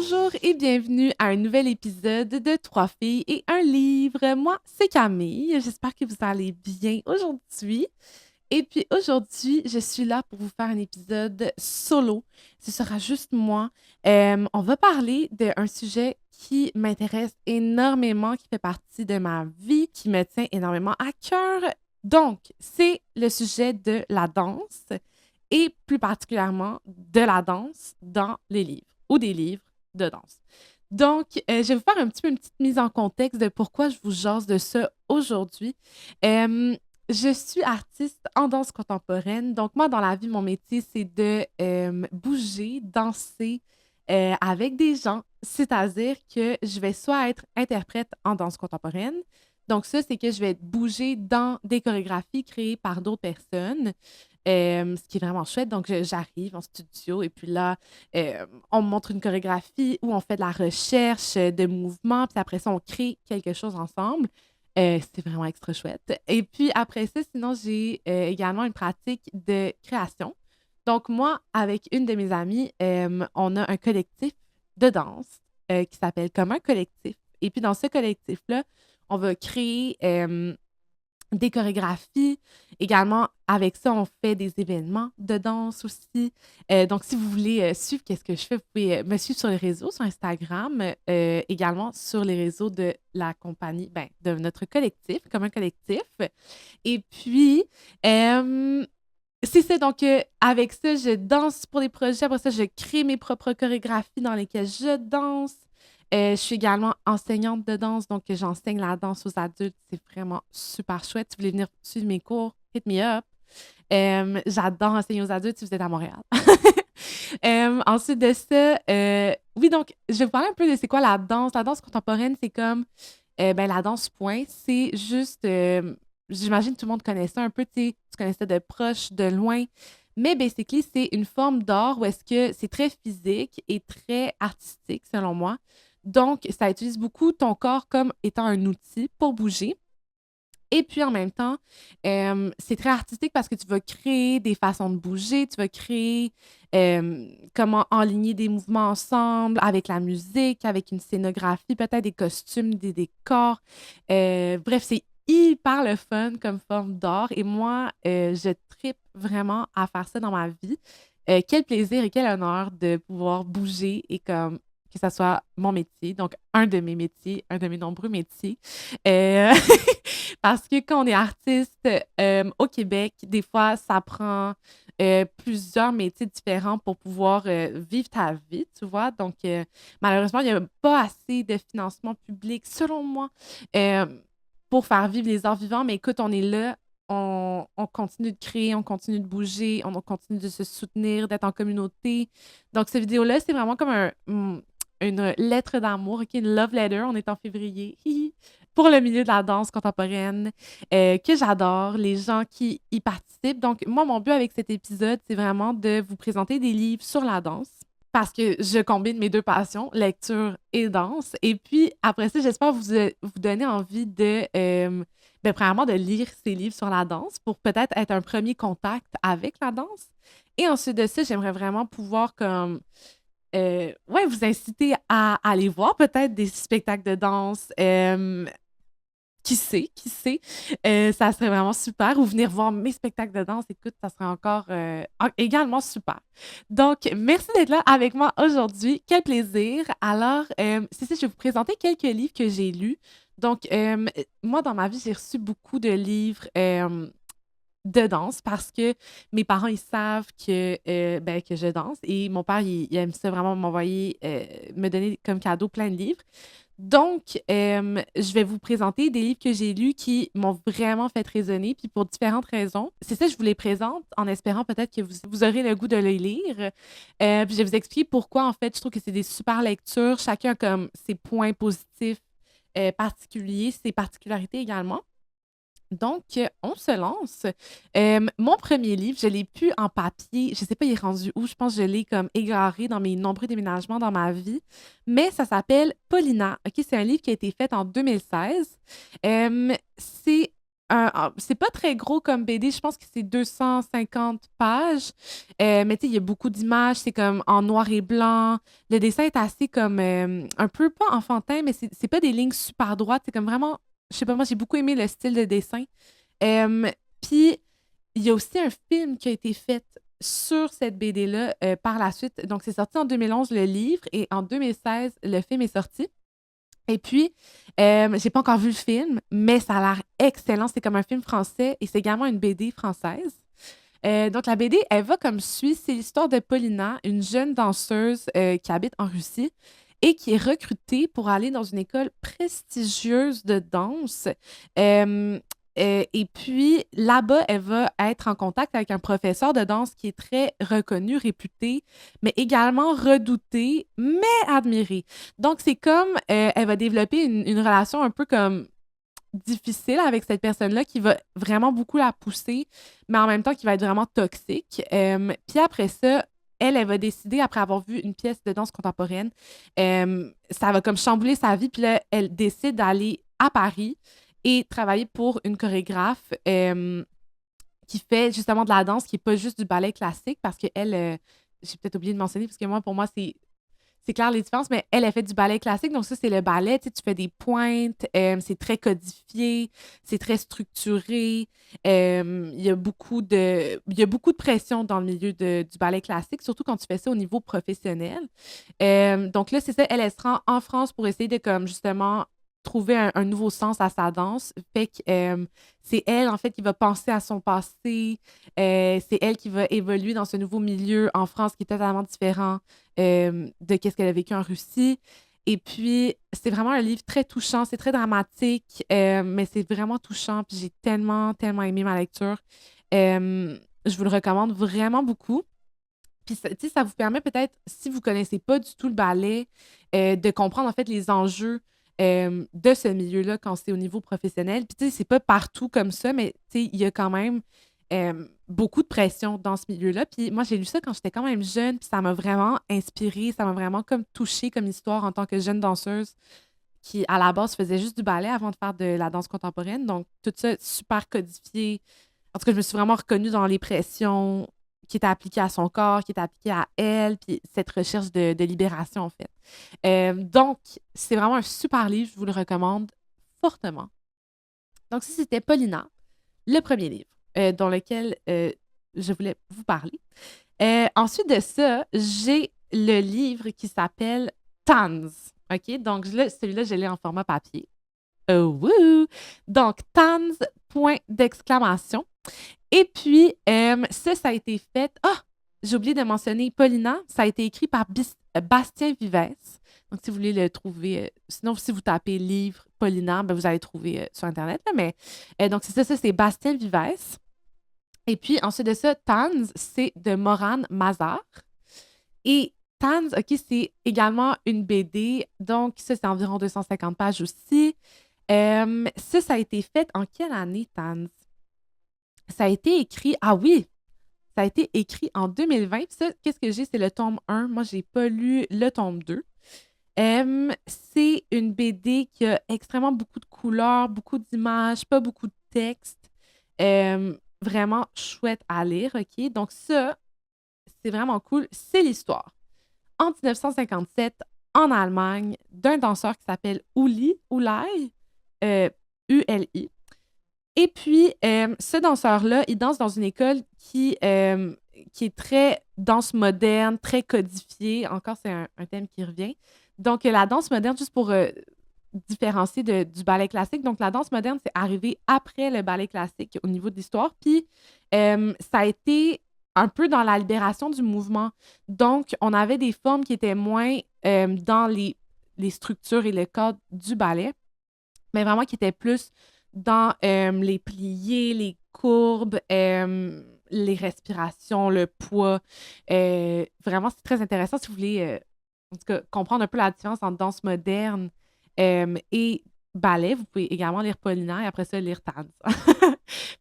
Bonjour et bienvenue à un nouvel épisode de Trois filles et un livre. Moi, c'est Camille. J'espère que vous allez bien aujourd'hui. Et puis aujourd'hui, je suis là pour vous faire un épisode solo. Ce sera juste moi. On va parler d'un sujet qui m'intéresse énormément, qui fait partie de ma vie, qui me tient énormément à cœur. Donc, c'est le sujet de la danse et plus particulièrement de la danse dans les livres ou des livres de danse. Donc, je vais vous faire un petit peu une petite mise en contexte de pourquoi je vous jase de ça aujourd'hui. Euh, je suis artiste en danse contemporaine. Donc, moi, dans la vie, mon métier, c'est de bouger, danser avec des gens. C'est-à-dire que je vais soit être interprète en danse contemporaine. Donc, ça, c'est que je vais bouger dans des chorégraphies créées par d'autres personnes, ce qui est vraiment chouette. Donc, j'arrive en studio et puis là, on me montre une chorégraphie où on fait de la recherche de mouvements, puis après ça, on crée quelque chose ensemble. C'est vraiment extra chouette. Et puis après ça, sinon, j'ai également une pratique de création. Donc, moi, avec une de mes amies, on a un collectif de danse qui s'appelle Comme un collectif. Et puis, dans ce collectif-là, on va créer des chorégraphies. Également, avec ça, on fait des événements de danse aussi. Donc, si vous voulez suivre qu'est-ce que je fais, vous pouvez me suivre sur les réseaux, sur Instagram, également sur les réseaux de la compagnie, ben, de notre collectif, comme un collectif. Et puis, c'est ça. Donc, avec ça, je danse pour des projets. Après ça, je crée mes propres chorégraphies dans lesquelles je danse. Je suis également enseignante de danse, donc j'enseigne la danse aux adultes. C'est vraiment super chouette. Si vous voulez venir suivre mes cours, hit me up. J'adore enseigner aux adultes si vous êtes à Montréal. Ensuite de ça, oui, donc je vais vous parler un peu de c'est quoi la danse. La danse contemporaine, c'est comme ben, la danse point. C'est juste, j'imagine que tout le monde connaît ça un peu, tu connais ça de proche, de loin. Mais basically, c'est une forme d'art où est-ce que c'est très physique et très artistique, selon moi. Donc, ça utilise beaucoup ton corps comme étant un outil pour bouger. Et puis en même temps, c'est très artistique parce que tu vas créer des façons de bouger, tu vas créer comment enligner des mouvements ensemble avec la musique, avec une scénographie, peut-être des costumes, des décors. Bref, c'est hyper le fun comme forme d'art et moi, je tripe vraiment à faire ça dans ma vie. Quel plaisir et quel honneur de pouvoir bouger et comme que ça soit mon métier, donc un de mes métiers, un de mes nombreux métiers. Euh, Parce que quand on est artiste au Québec, des fois, ça prend plusieurs métiers différents pour pouvoir vivre ta vie, tu vois. Donc, malheureusement, il n'y a pas assez de financement public, selon moi, euh, pour faire vivre les arts vivants. Mais écoute, on est là, on continue de créer, on continue de bouger, on continue de se soutenir, d'être en communauté. Donc, cette vidéo-là, c'est vraiment comme une lettre d'amour, OK, une love letter. On est en février. Pour le milieu de la danse contemporaine, que j'adore, les gens qui y participent. Donc, moi, mon but avec cet épisode, c'est vraiment de vous présenter des livres sur la danse parce que je combine mes deux passions, lecture et danse. Et puis, après ça, j'espère vous donner envie de, ben, premièrement, de lire ces livres sur la danse pour peut-être être un premier contact avec la danse. Et ensuite de ça, j'aimerais vraiment pouvoir comme ouais, vous inciter à aller voir peut-être des spectacles de danse. Qui sait, ça serait vraiment super. Ou venir voir mes spectacles de danse, écoute, ça serait encore également super. Donc, merci d'être là avec moi aujourd'hui. Quel plaisir. Alors, c'est ça, je vais vous présenter quelques livres que j'ai lus. Donc, moi, dans ma vie, j'ai reçu beaucoup de livres de danse parce que mes parents, ils savent ben, que je danse et mon père, il aime ça vraiment m'envoyer, me donner comme cadeau plein de livres. Donc, je vais vous présenter des livres que j'ai lus qui m'ont vraiment fait résonner, puis pour différentes raisons. C'est ça, je vous les présente en espérant peut-être que vous aurez le goût de les lire. Puis je vais vous expliquer pourquoi, en fait, je trouve que c'est des super lectures, chacun a comme ses points positifs particuliers, ses particularités également. Donc, on se lance. Mon premier livre, je l'ai plus en papier. Je sais pas, il est rendu où. Je pense que je l'ai comme égaré dans mes nombreux déménagements dans ma vie. Mais ça s'appelle Paulina. OK, c'est un livre qui a été fait en 2016. C'est C'est pas très gros comme BD, je pense que c'est 250 pages. Mais tu sais, il y a beaucoup d'images, c'est comme en noir et blanc. Le dessin est assez comme un peu pas enfantin, mais c'est pas des lignes super droites. C'est comme vraiment, je sais pas, moi j'ai beaucoup aimé le style de dessin. Euh, Puis il y a aussi un film qui a été fait sur cette BD-là par la suite. Donc c'est sorti en 2011 le livre et en 2016 le film est sorti. Et puis, j'ai pas encore vu le film, mais ça a l'air excellent. C'est comme un film français et c'est également une BD française. Donc, la BD, elle va comme suit. C'est l'histoire de Paulina, une jeune danseuse qui habite en Russie et qui est recrutée pour aller dans une école prestigieuse de danse. Euh, et puis, là-bas, elle va être en contact avec un professeur de danse qui est très reconnu, réputé, mais également redouté, mais admiré. Donc, c'est comme elle va développer une relation un peu comme difficile avec cette personne-là qui va vraiment beaucoup la pousser, mais en même temps qui va être vraiment toxique. Puis après ça, elle va décider, après avoir vu une pièce de danse contemporaine, ça va comme chambouler sa vie. Puis là, elle décide d'aller à Paris et travailler pour une chorégraphe qui fait justement de la danse, qui n'est pas juste du ballet classique, parce qu'elle, j'ai peut-être oublié de mentionner, parce que moi, pour moi, c'est clair les différences, mais elle a fait du ballet classique. Donc, ça, c'est le ballet. Tu sais, tu fais des pointes, c'est très codifié, c'est très structuré. Il y a beaucoup de pression dans le milieu du ballet classique, surtout quand tu fais ça au niveau professionnel. Donc, là, c'est ça. Elle se rend en France pour essayer de, comme, justement, trouver un nouveau sens à sa danse. Fait que c'est elle, en fait, qui va penser à son passé. C'est elle qui va évoluer dans ce nouveau milieu en France qui est totalement différent de qu'est-ce qu'elle a vécu en Russie. Et puis, c'est vraiment un livre très touchant, c'est très dramatique, mais c'est vraiment touchant. Puis j'ai tellement, tellement aimé ma lecture. Je vous le recommande vraiment beaucoup. Puis, tu sais, ça vous permet peut-être, si vous connaissez pas du tout le ballet, de comprendre en fait les enjeux de ce milieu-là quand c'est au niveau professionnel. Puis, tu sais, c'est pas partout comme ça, mais tu sais, il y a quand même beaucoup de pression dans ce milieu-là. Puis, moi, j'ai lu ça quand j'étais quand même jeune, puis ça m'a vraiment inspirée, ça m'a vraiment comme touchée comme histoire en tant que jeune danseuse qui, à la base, faisait juste du ballet avant de faire de la danse contemporaine. Donc, tout ça super codifié. En tout cas, je me suis vraiment reconnue dans les pressions qui étaient appliquées à son corps, qui étaient appliquées à elle, puis cette recherche de libération, en fait. Donc, c'est vraiment un super livre, je vous le recommande fortement. Donc, ça, c'était Paulina, le premier livre dans lequel je voulais vous parler. Ensuite de ça, j'ai le livre qui s'appelle Tans. OK? Donc, celui-là, je l'ai en format papier. Oh, wouh! Donc, Tans, point d'exclamation. Et puis, ça a été fait. Ah! J'ai oublié de mentionner Paulina. Ça a été écrit par Bastien Vives. Donc, si vous voulez le trouver, sinon, si vous tapez livre Paulina, ben, vous allez trouver sur Internet. Là, mais donc, c'est ça, c'est Bastien Vives. Et puis, ensuite de ça, Tans, c'est de Morane Mazar. Et Tans, OK, c'est également une BD. Donc, ça, c'est environ 250 pages aussi. Ça a été fait en quelle année, Tans? Ça a été écrit, ah oui, ça a été écrit en 2020. Puis ça, qu'est-ce que j'ai? C'est le tome 1. Moi, j'ai pas lu le tome 2. C'est une BD qui a extrêmement beaucoup de couleurs, beaucoup d'images, pas beaucoup de texte. Vraiment chouette à lire, OK? Donc ça, c'est vraiment cool. C'est l'histoire. En 1957, en Allemagne, d'un danseur qui s'appelle Ulay, Uli. Et puis, ce danseur-là, il danse dans une école qui est très danse moderne, très codifiée. Encore, c'est un thème qui revient. Donc, la danse moderne, juste pour différencier du ballet classique. Donc, la danse moderne, c'est arrivé après le ballet classique au niveau de l'histoire. Puis, ça a été un peu dans la libération du mouvement. Donc, on avait des formes qui étaient moins dans les structures et le cadre du ballet, mais vraiment qui étaient plus dans les pliés, les courbes, les respirations, le poids. Vraiment, c'est très intéressant si vous voulez, en tout cas, comprendre un peu la différence entre danse moderne et ballet. Vous pouvez également lire Paulina et après ça, lire Tans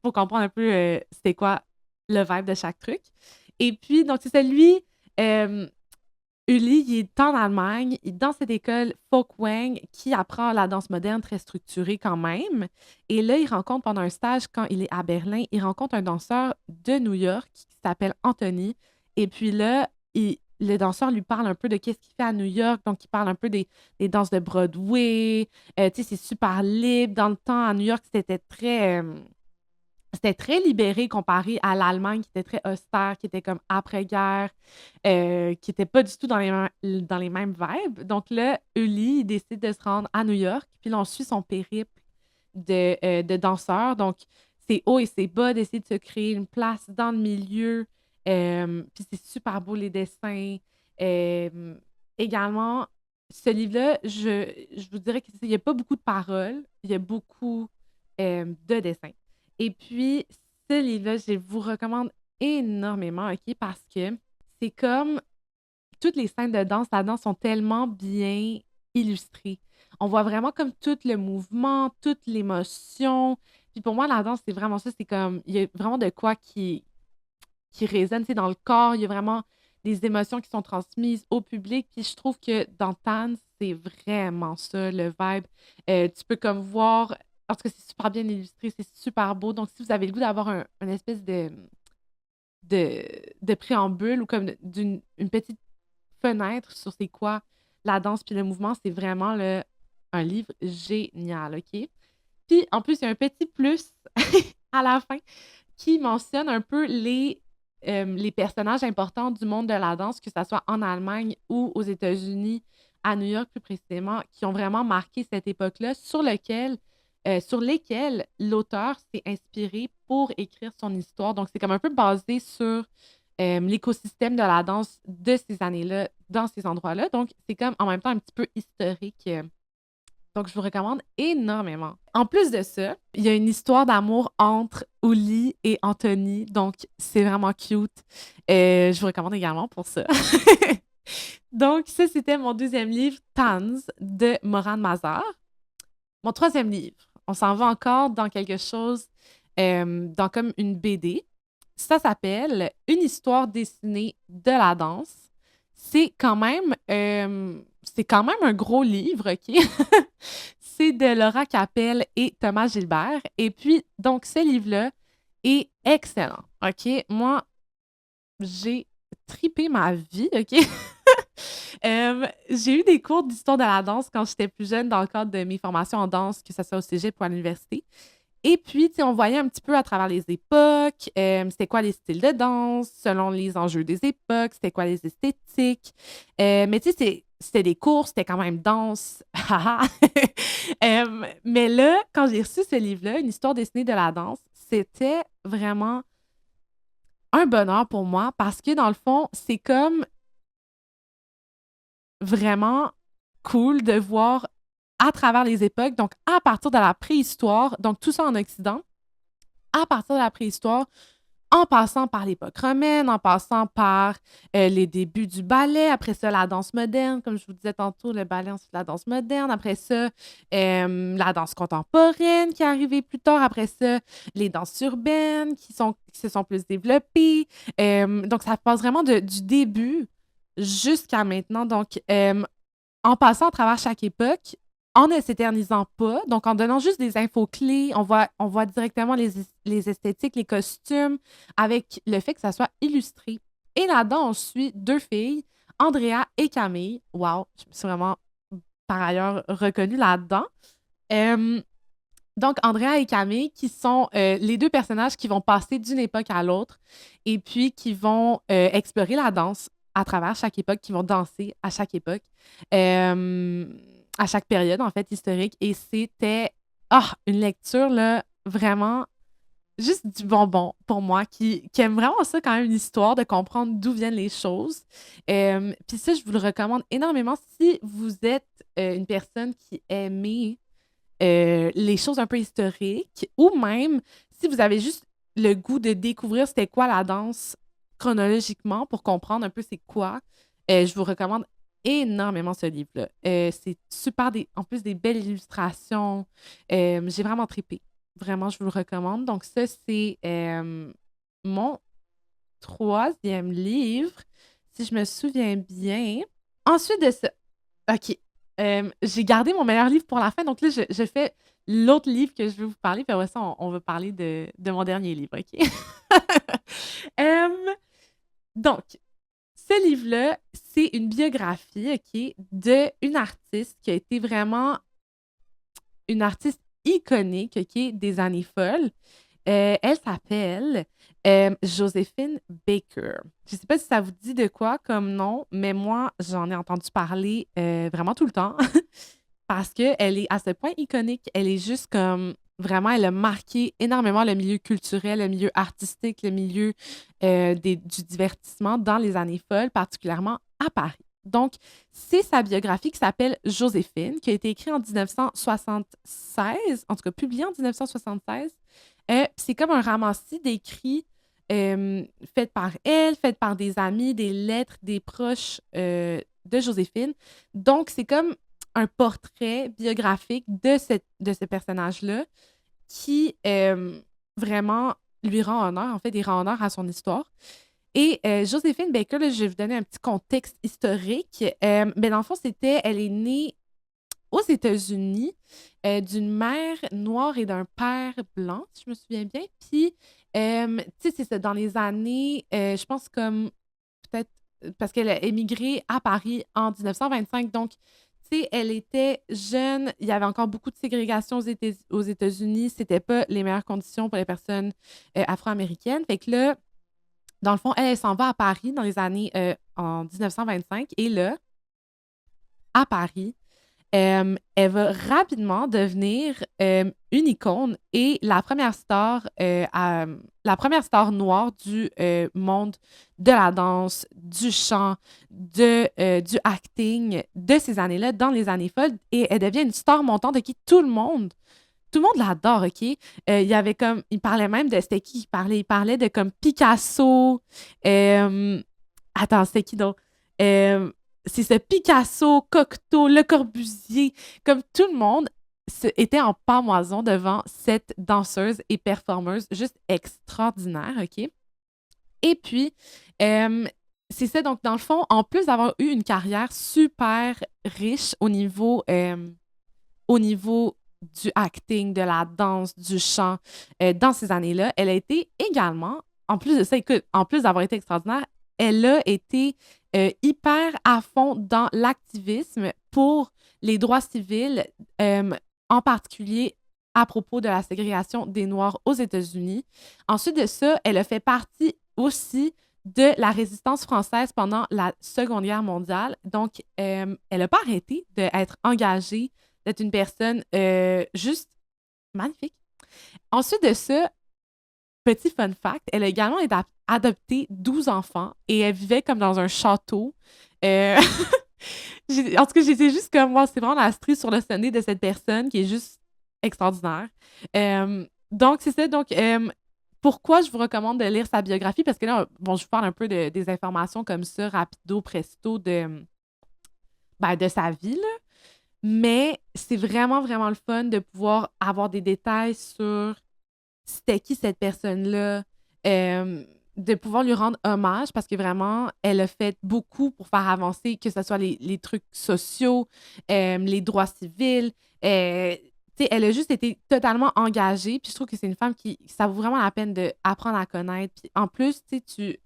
pour comprendre un peu c'était quoi le vibe de chaque truc. Et puis, donc, c'est celui, Uli, il est en Allemagne, dans cette école Folkwang qui apprend la danse moderne très structurée quand même. Et là, il rencontre pendant un stage, quand il est à Berlin, il rencontre un danseur de New York qui s'appelle Anthony. Et puis là, le danseur lui parle un peu de qu'est-ce qu'il fait à New York. Donc, il parle un peu des danses de Broadway. Tu sais, c'est super libre. Dans le temps, à New York, c'était très libéré comparé à l'Allemagne qui était très austère, qui était comme après-guerre, qui était pas du tout dans les mêmes vibes. Donc là, Uli, il décide de se rendre à New York, puis là, on suit son périple de danseur. Donc, c'est haut et c'est bas d'essayer de se créer une place dans le milieu. Puis c'est super beau, les dessins. Euh, Également, ce livre-là, je vous dirais qu'il n'y a pas beaucoup de paroles, il y a beaucoup de dessins. Et puis, ce livre-là, je vous recommande énormément, OK, parce que c'est comme toutes les scènes de danse là-dedans sont tellement bien illustrées. On voit vraiment comme tout le mouvement, toute l'émotion. Puis pour moi, la danse, c'est vraiment ça. C'est comme, il y a vraiment de quoi qui résonne, tu sais, dans le corps. Il y a vraiment des émotions qui sont transmises au public. Puis je trouve que dans Tan, c'est vraiment ça, le vibe. Tu peux comme voir, parce que c'est super bien illustré, c'est super beau. Donc, si vous avez le goût d'avoir une espèce de, de préambule ou comme une petite fenêtre sur c'est quoi la danse puis le mouvement, c'est vraiment un livre génial, OK? Puis, en plus, il y a un petit plus à la fin qui mentionne un peu les personnages importants du monde de la danse, que ce soit en Allemagne ou aux États-Unis, à New York plus précisément, qui ont vraiment marqué cette époque-là, sur lesquels l'auteur s'est inspiré pour écrire son histoire. Donc, c'est comme un peu basé sur l'écosystème de la danse de ces années-là, dans ces endroits-là. Donc, c'est comme en même temps un petit peu historique. Donc, je vous recommande énormément. En plus de ça, il y a une histoire d'amour entre Uli et Anthony. Donc, c'est vraiment cute. Je vous recommande également pour ça. Donc, ça, c'était mon deuxième livre, Tans, de Moran Mazar. Mon troisième livre, on s'en va encore dans quelque chose, dans comme une BD. Ça s'appelle Une histoire dessinée de la danse. C'est quand même un gros livre, OK? C'est de Laura Capel et Thomas Gilbert. Et puis, donc, ce livre-là est excellent, OK? Moi, j'ai tripé ma vie, OK? J'ai eu des cours d'histoire de la danse quand j'étais plus jeune dans le cadre de mes formations en danse, que ce soit au cégep ou à l'université. Et puis, tu sais, on voyait un petit peu à travers les époques, c'était quoi les styles de danse, selon les enjeux des époques, c'était quoi les esthétiques. Mais tu sais, c'était des cours, c'était quand même danse. haha. Mais là, quand j'ai reçu ce livre-là, Une histoire dessinée de la danse, c'était vraiment un bonheur pour moi parce que dans le fond, c'est comme vraiment cool de voir à travers les époques, donc à partir de la préhistoire, donc tout ça en Occident, à partir de la préhistoire, en passant par l'époque romaine, en passant par les débuts du ballet, après ça, la danse moderne, comme je vous disais tantôt, le ballet, ensuite la danse moderne, après ça, la danse contemporaine qui est arrivée plus tard, après ça, les danses urbaines qui se sont plus développées. Donc, ça passe vraiment du début jusqu'à maintenant. Donc, en passant à travers chaque époque, en ne s'éternisant pas, donc en donnant juste des infos clés, on voit directement les esthétiques, les costumes, avec le fait que ça soit illustré. Et là-dedans, on suit deux filles, Andrea et Camille. Wow, je me suis vraiment par ailleurs reconnue là-dedans. Euh, donc, Andrea et Camille, qui sont les deux personnages qui vont passer d'une époque à l'autre et puis qui vont explorer la danse à travers chaque époque, qui vont danser à chaque époque, euh, à chaque période, en fait, historique. Et c'était une lecture, là, vraiment juste du bonbon pour moi, qui aime vraiment ça quand même, une histoire, de comprendre d'où viennent les choses. Puis ça, je vous le recommande énormément si vous êtes une personne qui aimait les choses un peu historiques, ou même si vous avez juste le goût de découvrir c'était quoi la danse chronologiquement pour comprendre un peu c'est quoi, je vous recommande énormément ce livre-là. C'est super, en plus des belles illustrations. J'ai vraiment trippé. Vraiment, je vous le recommande. Donc ça, c'est mon troisième livre, si je me souviens bien. Ensuite de ça, OK, j'ai gardé mon meilleur livre pour la fin, donc là, je fais l'autre livre que je veux vous parler, puis après ça, on va parler de mon dernier livre, OK? Hem, donc, ce livre-là, c'est une biographie, OK, d'une artiste qui a été vraiment une artiste iconique, OK, des années folles. Elle s'appelle, Joséphine Baker. Je sais pas si ça vous dit de quoi comme nom, mais moi, j'en ai entendu parler, vraiment tout le temps parce qu'elle est à ce point iconique. Elle est juste comme vraiment, elle a marqué énormément le milieu culturel, le milieu artistique, le milieu, du divertissement dans les années folles, particulièrement à Paris. Donc, c'est sa biographie qui s'appelle Joséphine, qui a été écrite en 1976, en tout cas publiée en 1976. C'est comme un ramassis d'écrits faits par elle, faits par des amis, des lettres, des proches de Joséphine. Donc, c'est comme un portrait biographique de ce personnage-là qui vraiment lui rend honneur, en fait, il rend honneur à son histoire. Et Joséphine Baker, là, je vais vous donner un petit contexte historique. Mais dans le fond, elle est née aux États-Unis d'une mère noire et d'un père blanc, si je me souviens bien. Puis, tu sais, c'est ça, dans les années, je pense comme peut-être parce qu'elle a émigré à Paris en 1925. Donc, tu sais, elle était jeune. Il y avait encore beaucoup de ségrégation aux États-Unis. C'était pas les meilleures conditions pour les personnes afro-américaines. Fait que là, dans le fond, elle s'en va à Paris dans les années en 1925. Et là, à Paris, elle va rapidement devenir une icône et la première star noire du monde de la danse, du chant, du acting de ces années-là, dans les années folles. Et elle devient une star montante de qui tout le monde l'adore, OK? Il y avait comme, il parlait même de, c'était qui il parlait? Il parlait de comme Picasso. euh, Attends, c'était qui donc? C'est ce Picasso, Cocteau, Le Corbusier, comme tout le monde était en pamoison devant cette danseuse et performeuse juste extraordinaire, OK? Et puis, euh, c'est ça, donc dans le fond, en plus d'avoir eu une carrière super riche au niveau du acting, de la danse, du chant, dans ces années-là, elle a été également, en plus de ça, écoute, en plus d'avoir été extraordinaire, elle a été hyper à fond dans l'activisme pour les droits civils, en particulier à propos de la ségrégation des Noirs aux États-Unis. Ensuite de ça, elle a fait partie aussi de la résistance française pendant la Seconde Guerre mondiale. Donc, elle n'a pas arrêté d'être engagée, d'être une personne juste magnifique. Ensuite de ça, petit fun fact, elle a également adopté 12 enfants et elle vivait comme dans un château. Euh, en tout cas, j'étais juste comme moi, c'est vraiment la cerise sur le sonnet de cette personne qui est juste extraordinaire. Donc, c'est ça. Donc, pourquoi je vous recommande de lire sa biographie? Parce que là, bon, je vous parle un peu des informations comme ça, rapido, presto, de sa vie, là. Mais c'est vraiment, vraiment le fun de pouvoir avoir des détails sur c'était qui cette personne-là, de pouvoir lui rendre hommage parce que vraiment, elle a fait beaucoup pour faire avancer, que ce soit les trucs sociaux, les droits civils. Tu sais, elle a juste été totalement engagée. Puis je trouve que c'est une femme qui, ça vaut vraiment la peine d'apprendre à connaître. Puis en plus, tu sais,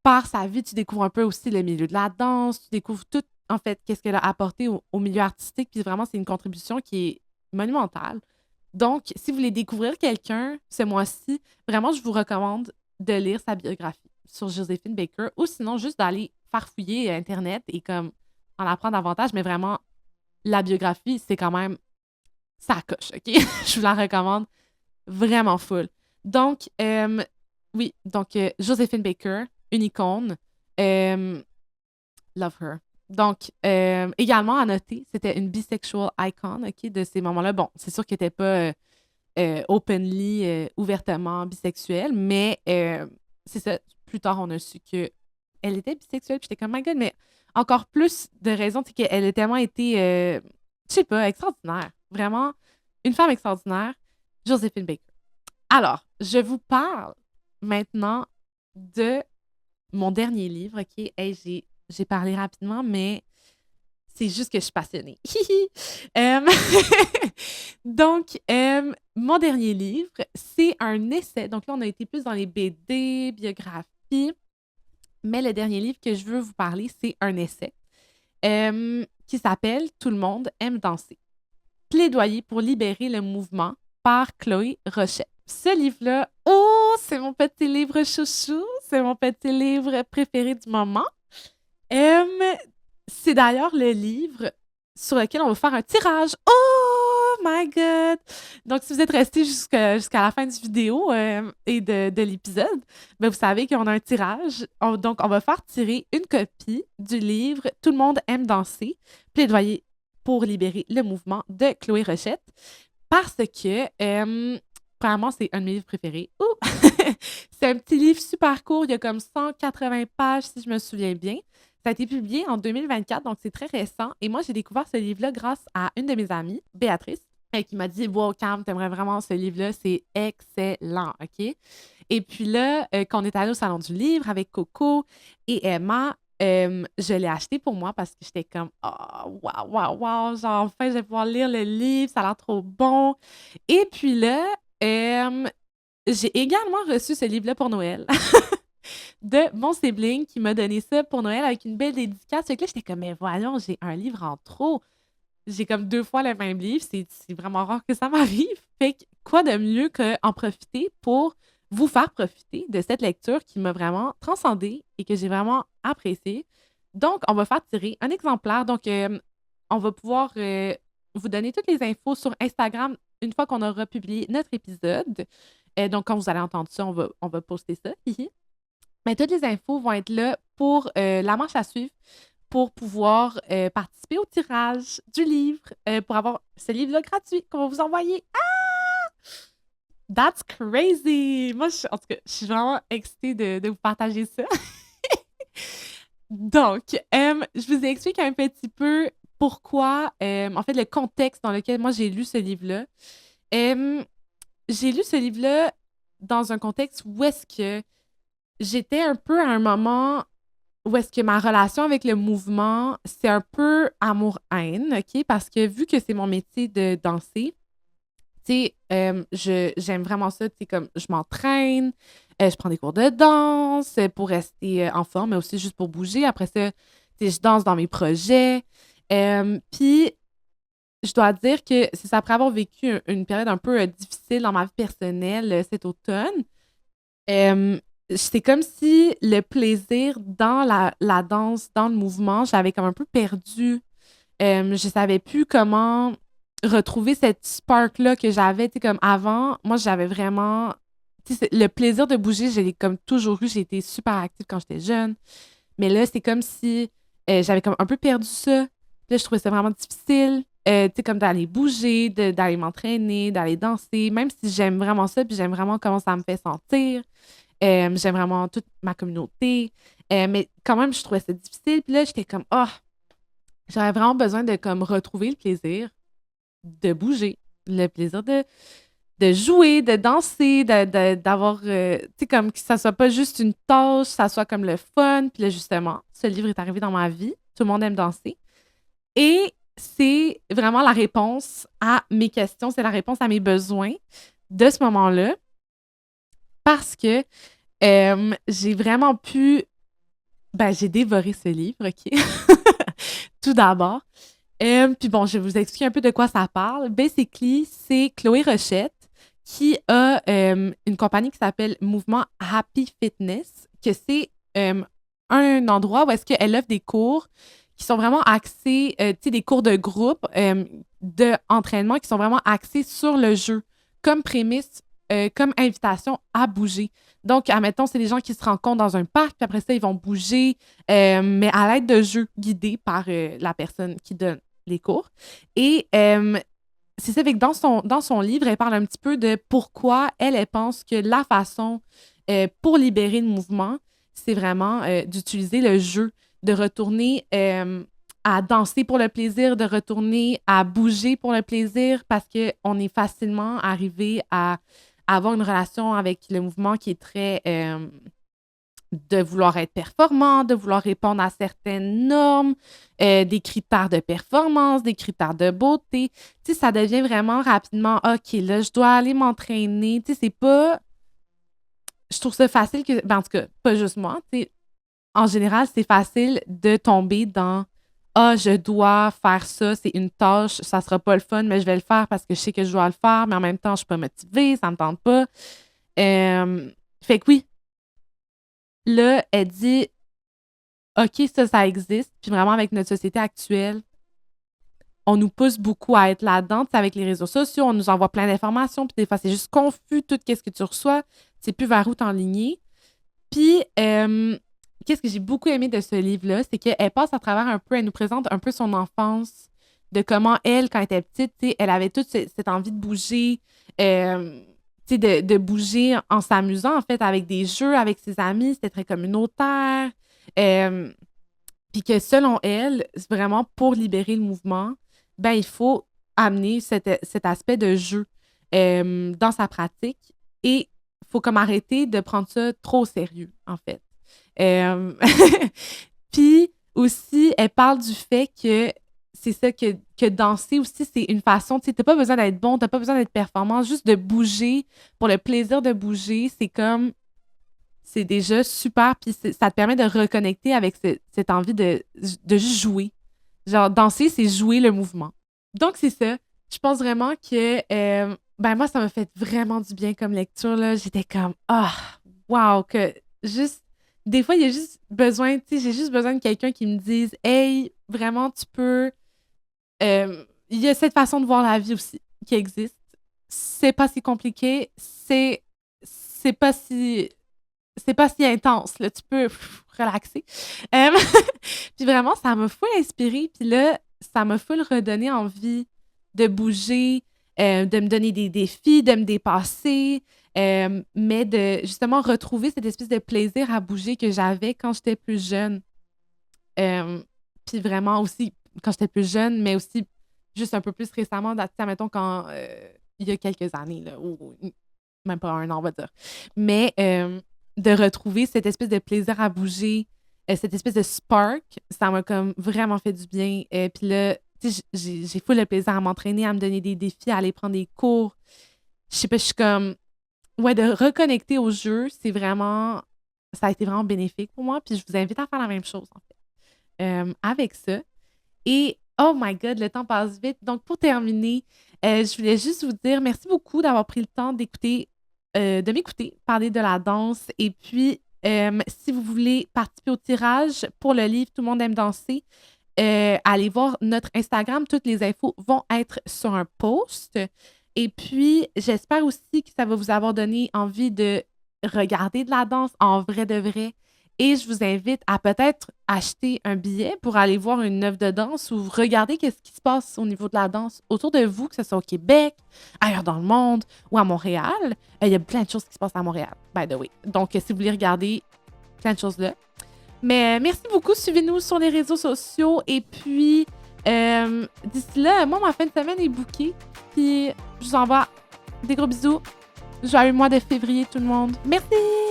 par sa vie, tu découvres un peu aussi le milieu de la danse, tu découvres tout, en fait, qu'est-ce qu'elle a apporté au milieu artistique. Puis vraiment, c'est une contribution qui est monumentale. Donc, si vous voulez découvrir quelqu'un ce mois-ci, vraiment, je vous recommande de lire sa biographie sur Joséphine Baker ou sinon juste d'aller farfouiller Internet et comme en apprendre davantage. Mais vraiment, la biographie, c'est quand même ça coche, OK? Je vous la recommande vraiment full. Donc, oui, donc Joséphine Baker, une icône. Euh, Love her. Donc, également à noter, c'était une bisexual icon, OK, de ces moments-là. Bon, c'est sûr qu'elle n'était pas openly, ouvertement bisexuelle, mais c'est ça. Plus tard, on a su qu'elle était bisexuelle, puis j'étais comme, my God, mais encore plus de raisons, c'est qu'elle a tellement été, je sais pas, extraordinaire. Vraiment, une femme extraordinaire, Joséphine Baker. Alors, je vous parle maintenant de mon dernier livre, OK? Hey, j'ai parlé rapidement, mais C'est juste que je suis passionnée. Euh, Donc, mon dernier livre, c'est un essai. Donc là, on a été plus dans les BD, biographies, mais le dernier livre que je veux vous parler, c'est un essai qui s'appelle Tout le monde aime danser. Plaidoyer pour libérer le mouvement par Chloé Rochette. Ce livre-là, oh, c'est mon petit livre chouchou, c'est mon petit livre préféré du moment. C'est d'ailleurs le livre sur lequel on va faire un tirage. Oh my God! Donc, si vous êtes resté jusqu'à la fin du vidéo et de l'épisode, ben, vous savez qu'on a un tirage. Donc, on va faire tirer une copie du livre Tout le monde aime danser, plaidoyer pour libérer le mouvement de Chloé Rochette. Parce que, premièrement, c'est un de mes livres préférés. Ouh! C'est un petit livre super court, il y a comme 180 pages, si je me souviens bien. Ça a été publié en 2024, donc c'est très récent. Et moi, j'ai découvert ce livre-là grâce à une de mes amies, Béatrice, qui m'a dit wow, Cam, t'aimerais vraiment ce livre-là, c'est excellent, OK? Et puis là, quand on est allé au Salon du Livre avec Coco et Emma, je l'ai acheté pour moi parce que j'étais comme oh, waouh, waouh, waouh, genre enfin, je vais pouvoir lire le livre, ça a l'air trop bon. Et puis là, j'ai également reçu ce livre-là pour Noël. De mon sibling qui m'a donné ça pour Noël avec une belle dédicace. Fait que là, j'étais comme, mais voyons, j'ai un livre en trop. J'ai comme 2 fois le même livre. C'est vraiment rare que ça m'arrive. Fait que quoi de mieux qu'en profiter pour vous faire profiter de cette lecture qui m'a vraiment transcendée et que j'ai vraiment appréciée. Donc, on va faire tirer un exemplaire. Donc, on va pouvoir vous donner toutes les infos sur Instagram une fois qu'on aura publié notre épisode. Donc, quand vous allez entendre ça, on va poster ça. Mais toutes les infos vont être là pour la marche à suivre pour pouvoir participer au tirage du livre, pour avoir ce livre-là gratuit qu'on va vous envoyer. Ah! That's crazy! Moi, en tout cas, je suis vraiment excitée de vous partager ça. Donc, je vous explique un petit peu pourquoi, en fait, le contexte dans lequel moi j'ai lu ce livre-là. J'ai lu ce livre-là dans un contexte où est-ce que j'étais un peu à un moment où est-ce que ma relation avec le mouvement, c'est un peu amour-haine, OK? Parce que vu que c'est mon métier de danser, tu sais, j'aime vraiment ça, tu sais, comme je m'entraîne, je prends des cours de danse pour rester en forme, mais aussi juste pour bouger. Après ça, tu sais, je danse dans mes projets. Puis, je dois dire que c'est ça, après avoir vécu une période un peu difficile dans ma vie personnelle cet automne, c'est comme si le plaisir dans la danse, dans le mouvement, j'avais comme un peu perdu. Je savais plus comment retrouver cette spark-là que j'avais. Tu sais, comme avant, moi, j'avais vraiment. Tu sais, le plaisir de bouger, j'ai comme toujours eu. J'ai été super active quand j'étais jeune. Mais là, c'est comme si j'avais comme un peu perdu ça. Puis là, je trouvais ça vraiment difficile. Tu sais, comme d'aller bouger, d'aller m'entraîner, d'aller danser, même si j'aime vraiment ça, puis j'aime vraiment comment ça me fait sentir. J'aime vraiment toute ma communauté. Mais quand même, je trouvais ça difficile. Puis là, j'étais comme, ah, j'avais vraiment besoin de comme retrouver le plaisir de bouger, le plaisir de jouer, de danser, d'avoir, tu sais, comme que ça soit pas juste une tâche, ça soit comme le fun. Puis là, justement, ce livre est arrivé dans ma vie. Tout le monde aime danser. Et c'est vraiment la réponse à mes questions, c'est la réponse à mes besoins de ce moment-là. Parce que j'ai vraiment pu. Ben, j'ai dévoré ce livre, OK? Tout d'abord. Puis bon, je vais vous expliquer un peu de quoi ça parle. Basically, c'est Chloé Rochette qui a une compagnie qui s'appelle Mouvement Happy Fitness, que c'est un endroit où est-ce qu'elle offre des cours qui sont vraiment axés, tu sais, des cours de groupe d'entraînement qui sont vraiment axés sur le jeu, comme prémisse, comme invitation à bouger. Donc, admettons, c'est des gens qui se rencontrent dans un parc, puis après ça, ils vont bouger, mais à l'aide de jeux guidés par la personne qui donne les cours. Et c'est ça, fait que dans son livre, elle parle un petit peu de pourquoi elle pense que la façon pour libérer le mouvement, c'est vraiment d'utiliser le jeu, de retourner à danser pour le plaisir, de retourner à bouger pour le plaisir, parce qu'on est facilement arrivé à avoir une relation avec le mouvement qui est très de vouloir être performant, de vouloir répondre à certaines normes, des critères de performance, des critères de beauté. Tu sais, ça devient vraiment rapidement, OK, là, je dois aller m'entraîner. Tu sais, c'est pas... Je trouve ça facile que... Ben, en tout cas, pas juste moi. Tu sais, en général, c'est facile de tomber dans ah, je dois faire ça, c'est une tâche, ça sera pas le fun, mais je vais le faire parce que je sais que je dois le faire, mais en même temps, je suis pas motivée, ça me tente pas. Fait que oui, là, elle dit OK, ça existe, puis vraiment avec notre société actuelle, on nous pousse beaucoup à être là-dedans, tu sais, avec les réseaux sociaux, on nous envoie plein d'informations, puis des fois, c'est juste confus, tout ce que tu reçois, tu sais plus vers où t'enligner. Puis, qu'est-ce que j'ai beaucoup aimé de ce livre-là, c'est qu'elle passe à travers un peu, elle nous présente un peu son enfance, de comment elle, quand elle était petite, tu sais, elle avait toute cette envie de bouger, tu sais, de bouger en s'amusant, en fait, avec des jeux, avec ses amis, c'était très communautaire. Euh, Puis que selon elle, c'est vraiment pour libérer le mouvement, ben il faut amener cet aspect de jeu dans sa pratique et il faut comme arrêter de prendre ça trop au sérieux, en fait. Euh, Puis aussi, elle parle du fait que c'est ça que danser aussi, c'est une façon, tu sais, t'as pas besoin d'être bon, t'as pas besoin d'être performant, juste de bouger pour le plaisir de bouger, c'est comme c'est déjà super, puis ça te permet de reconnecter avec cette envie de juste jouer. Genre, danser, c'est jouer le mouvement. Donc, c'est ça. Je pense vraiment que, ben moi, ça m'a fait vraiment du bien comme lecture, là. J'étais comme, ah, wow, que juste, des fois, il y a juste besoin, tu sais, j'ai juste besoin de quelqu'un qui me dise, hey, vraiment, tu peux, il y a cette façon de voir la vie aussi qui existe. C'est pas si compliqué, c'est pas si c'est pas si intense, là, tu peux relaxer. Euh, puis vraiment, ça m'a full inspirée. Puis là, ça m'a full redonné envie de bouger, de me donner des défis, de me dépasser, mais de justement retrouver cette espèce de plaisir à bouger que j'avais quand j'étais plus jeune. Puis vraiment aussi, quand j'étais plus jeune, mais aussi juste un peu plus récemment, mettons, quand il y a quelques années, là, ou même pas un an, on va dire. Mais de retrouver cette espèce de plaisir à bouger, cette espèce de spark, ça m'a comme vraiment fait du bien. Puis là, tu sais, j'ai full le plaisir à m'entraîner, à me donner des défis, à aller prendre des cours. Je sais pas, je suis comme... Ouais, de reconnecter au jeu, c'est vraiment... Ça a été vraiment bénéfique pour moi. Puis je vous invite à faire la même chose, en fait. Avec ça. Et, oh my God, le temps passe vite. Donc, pour terminer, je voulais juste vous dire merci beaucoup d'avoir pris le temps de m'écouter parler de la danse. Et puis, si vous voulez participer au tirage pour le livre Tout le monde aime danser, allez voir notre Instagram. Toutes les infos vont être sur un post. Et puis, j'espère aussi que ça va vous avoir donné envie de regarder de la danse en vrai de vrai. Et je vous invite à peut-être acheter un billet pour aller voir une œuvre de danse ou regarder qu'est-ce qui se passe au niveau de la danse autour de vous, que ce soit au Québec, ailleurs dans le monde ou à Montréal. Il y a plein de choses qui se passent à Montréal, by the way. Donc, si vous voulez regarder plein de choses là. Mais merci beaucoup. Suivez-nous sur les réseaux sociaux. Et puis, d'ici là, moi, ma fin de semaine est bookée. Puis, je vous envoie des gros bisous. Joyeux mois de février, tout le monde. Merci!